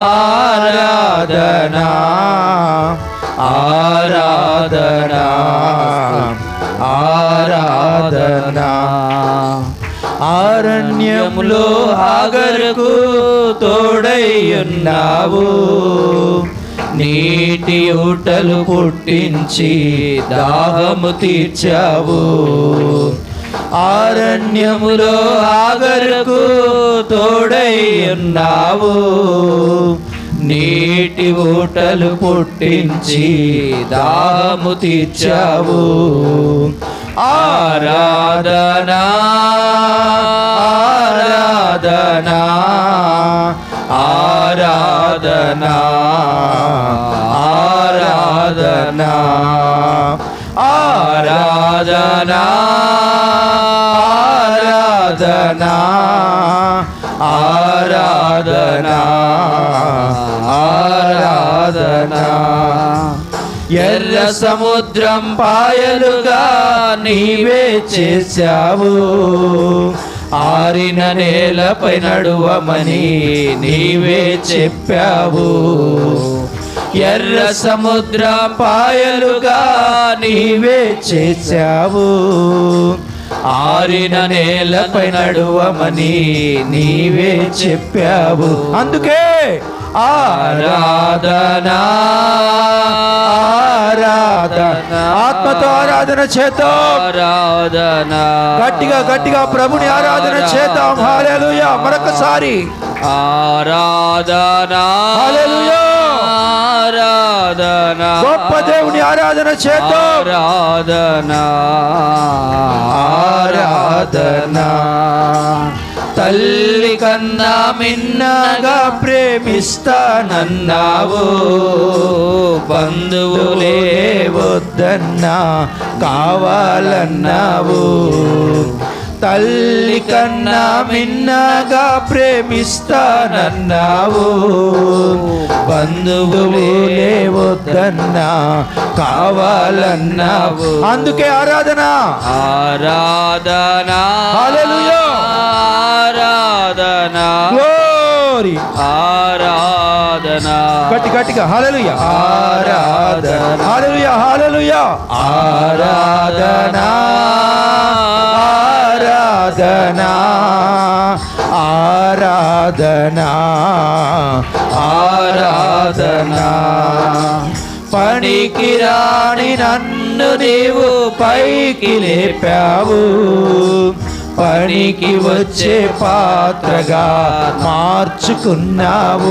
ఆరాధనా ఆరాధనా ఆరాధనా. అరణ్యములో హాగరుకు తోడైయున్నావు, నీటి ఊటలు పుట్టించి దాహము తీర్చావు. అరణ్యములో హాగరుకు తోడైయున్నావు, నీటి ఊటలు పుట్టించి దాహము తీర్చావు. ఆరాధనా ఆరాధనా ఆరాధనా ఆరాధనా ఆరాధనా ఆరాధనా ఆరాధనా ఆరాధనా. ఎర్ర సముద్రం పాయలుగా నీవే చేశావు, ఆరిన నేలపై నడువమని నీవే చెప్పావు. ఎర్ర సముద్ర పాయలుగా నీవే చేశావు, ఆరిన నేలపై నడువమని నీవే చెప్పావు. అందుకే ఆరాధనా ఆరాధనా. ఆత్మతో ఆరాధన చేద్దాం, ఆరాధనా. గట్టిగా గట్టిగా ప్రభుని ఆరాధన చేద్దాం. హల్లెలూయా. మరొకసారి ఆరాధనా హల్లెలూయా ఆరాధనా. గొప్ప దేవుని ఆరాధన చేద్దాం. ఆరాధనా ఆరాధనా. తల్లి కన్నా మిన్నగా ప్రేమిస్తానన్నావు, బంధువులే వద్దన్నా కావాలన్నావు. తల్లి కన్నా మిన్నగా ప్రేమిస్తానన్నావు, బంధువులే వద్దన్నా కావాలన్నావు. అందుకే ఆరాధన ఆరాధనా హల్లెలూయా ఆరాధనా గ్లోరీ ఆరాధనా. గట్టి గట్టిగా హల్లెలూయా ఆరాధనా హల్లెలూయా హల్లెలూయా ఆరాధనా ఆరాధనా ఆరాధనా ఆరాధనా. పనికిరాని నన్ను నీవు పైకి లేపావు, పనికి వచ్చే పాత్రగా మార్చుకున్నావు.